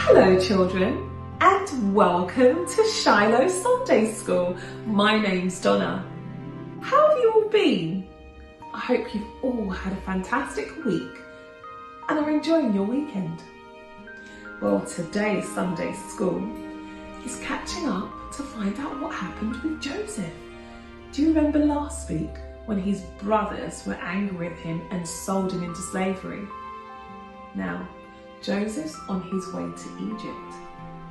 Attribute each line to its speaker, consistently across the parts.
Speaker 1: Hello children, and welcome to Shiloh Sunday School. My name's Donna. How have you all been? I hope you've all had a fantastic week and are enjoying your weekend. Well, today's Sunday School is catching up to find out what happened with Joseph. Do you remember last week when his brothers were angry with him and sold him into slavery? Now, Joseph's on his way to Egypt.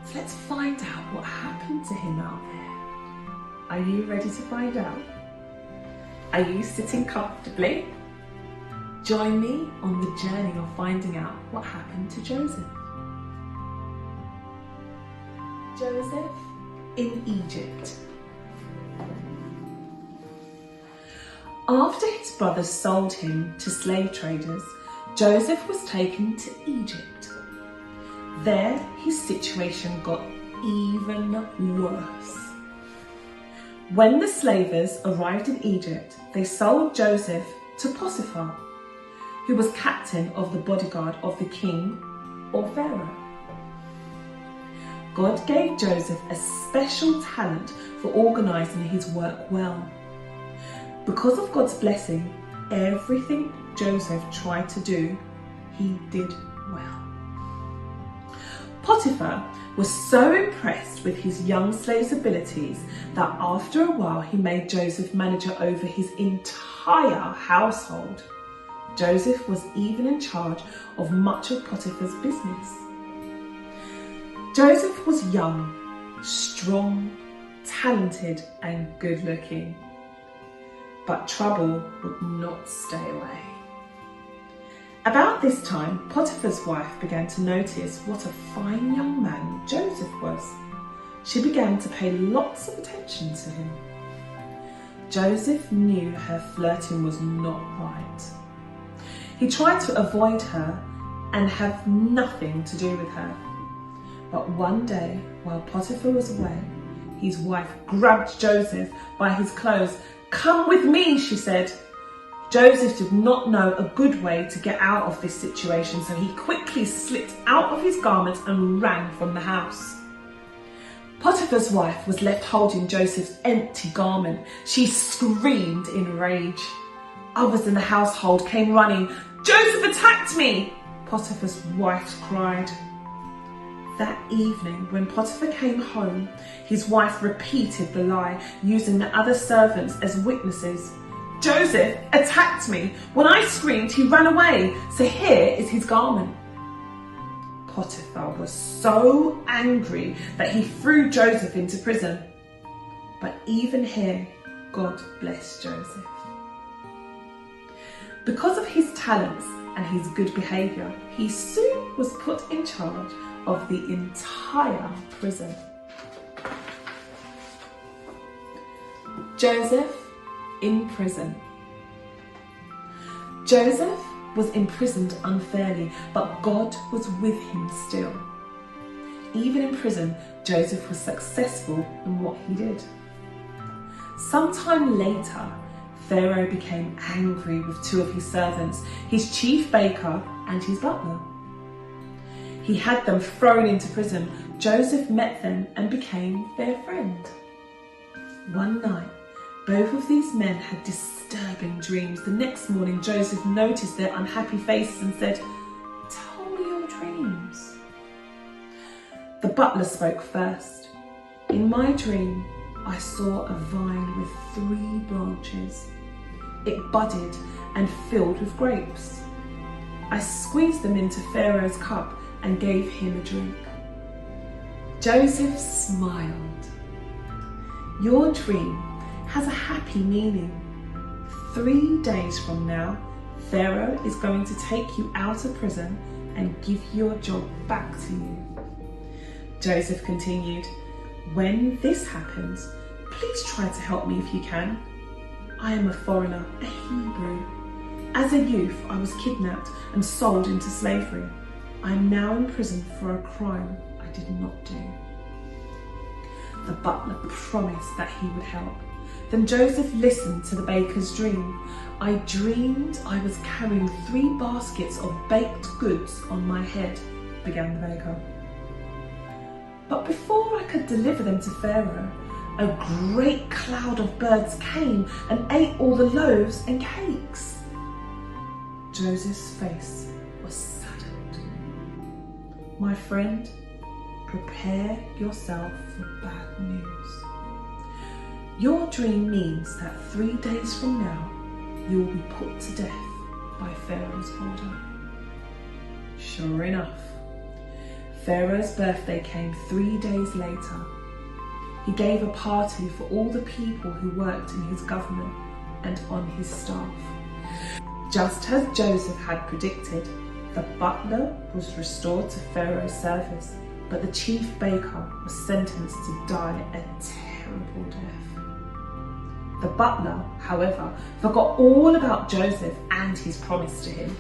Speaker 1: So let's find out what happened to him out there. Are you ready to find out? Are you sitting comfortably? Join me on the journey of finding out what happened to Joseph. Joseph in Egypt. After his brothers sold him to slave traders, Joseph was taken to Egypt. There, his situation got even worse. When the slavers arrived in Egypt, they sold Joseph to Potiphar, who was captain of the bodyguard of the king or Pharaoh. God gave Joseph a special talent for organising his work well. Because of God's blessing, everything Joseph tried to do, he did well. Potiphar was so impressed with his young slave's abilities that after a while he made Joseph manager over his entire household. Joseph was even in charge of much of Potiphar's business. Joseph was young, strong, talented and good looking. But trouble would not stay away. About this time, Potiphar's wife began to notice what a fine young man Joseph was. She began to pay lots of attention to him. Joseph knew her flirting was not right. He tried to avoid her and have nothing to do with her. But one day, while Potiphar was away, his wife grabbed Joseph by his clothes. "Come with me," she said. Joseph did not know a good way to get out of this situation, so he quickly slipped out of his garments and ran from the house. Potiphar's wife was left holding Joseph's empty garment. She screamed in rage. Others in the household came running. "Joseph attacked me!" Potiphar's wife cried. That evening, when Potiphar came home, his wife repeated the lie, using the other servants as witnesses. "Joseph attacked me. When I screamed, he ran away. So here is his garment." Potiphar was so angry that he threw Joseph into prison. But even here, God blessed Joseph. Because of his talents and his good behaviour, he soon was put in charge of the entire prison. Joseph in prison. Joseph was imprisoned unfairly, but God was with him still. Even in prison, Joseph was successful in what he did. Sometime later, Pharaoh became angry with two of his servants, his chief baker and his butler. He had them thrown into prison. Joseph met them and became their friend. One night, both of these men had disturbing dreams. The next morning, Joseph noticed their unhappy faces and said, "Tell me your dreams." The butler spoke first. "In my dream, I saw a vine with 3 branches. It budded and filled with grapes. I squeezed them into Pharaoh's cup and gave him a drink." Joseph smiled. "Your dream has a happy meaning. 3 days from now, Pharaoh is going to take you out of prison and give your job back to you." Joseph continued, "When this happens, please try to help me if you can. I am a foreigner, a Hebrew. As a youth, I was kidnapped and sold into slavery. I am now in prison for a crime I did not do." The butler promised that he would help. Then Joseph listened to the baker's dream. "I dreamed I was carrying 3 baskets of baked goods on my head," began the baker. But before I could deliver them to Pharaoh, a great cloud of birds came and ate all the loaves and cakes. Joseph's face was saddened. My friend, prepare yourself for bad news. Your dream means that 3 days from now, you will be put to death by Pharaoh's order. Sure enough, Pharaoh's birthday came 3 days later. He gave a party for all the people who worked in his government and on his staff. Just as Joseph had predicted, the butler was restored to Pharaoh's service, but the chief baker was sentenced to die a terrible death. The butler, however, forgot all about Joseph and his promise to him.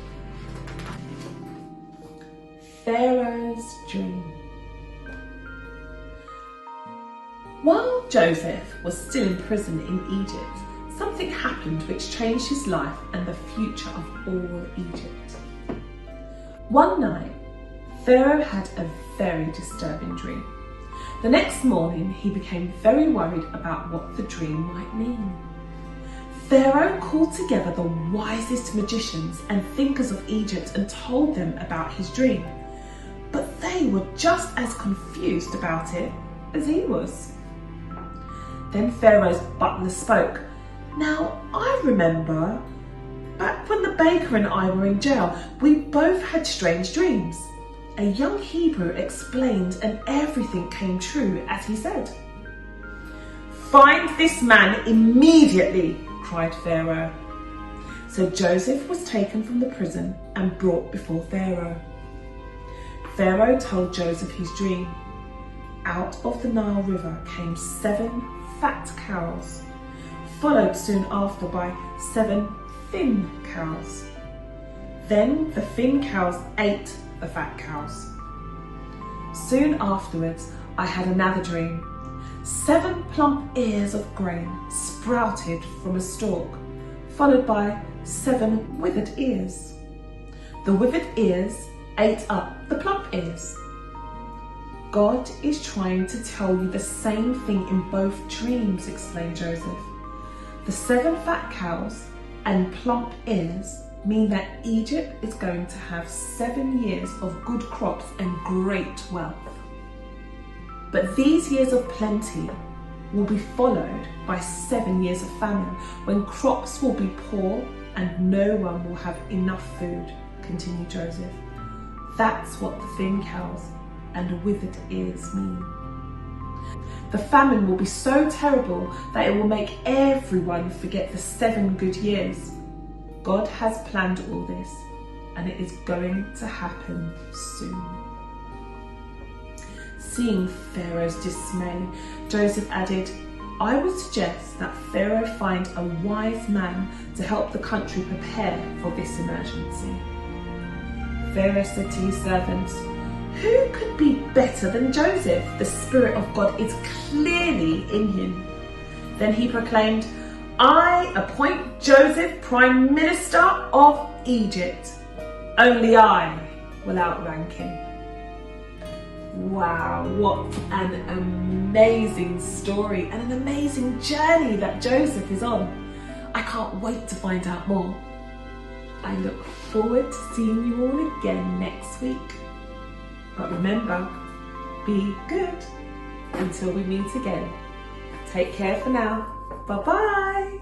Speaker 1: Pharaoh's dream. While Joseph was still in prison in Egypt, something happened which changed his life and the future of all Egypt. One night, Pharaoh had a very disturbing dream. The next morning, he became very worried about what the dream might mean. Pharaoh called together the wisest magicians and thinkers of Egypt and told them about his dream. But they were just as confused about it as he was. Then Pharaoh's butler spoke. Now, I remember, back when the baker and I were in jail, we both had strange dreams. A young Hebrew explained and everything came true as he said. "Find this man immediately," cried Pharaoh. So Joseph was taken from the prison and brought before Pharaoh. Pharaoh told Joseph his dream. Out of the Nile River came 7 fat cows, followed soon after by 7 thin cows. Then the thin cows ate the fat cows. Soon afterwards, I had another dream. 7 plump ears of grain sprouted from a stalk, followed by 7 withered ears. The withered ears ate up the plump ears. God is trying to tell you the same thing in both dreams, explained Joseph. The 7 fat cows and plump ears mean that Egypt is going to have 7 years of good crops and great wealth. But these years of plenty will be followed by 7 years of famine, when crops will be poor and no one will have enough food, continued Joseph. That's what the thin cows and withered ears mean. The famine will be so terrible that it will make everyone forget the 7 good years. God has planned all this, and it is going to happen soon. Seeing Pharaoh's dismay, Joseph added, I would suggest that Pharaoh find a wise man to help the country prepare for this emergency. Pharaoh said to his servants, who could be better than Joseph? The Spirit of God is clearly in him. Then he proclaimed, I appoint Joseph Prime Minister of Egypt. Only I will outrank him. Wow, what an amazing story and an amazing journey that Joseph is on. I can't wait to find out more. I look forward to seeing you all again next week. But remember, be good until we meet again. Take care for now. Bye-bye.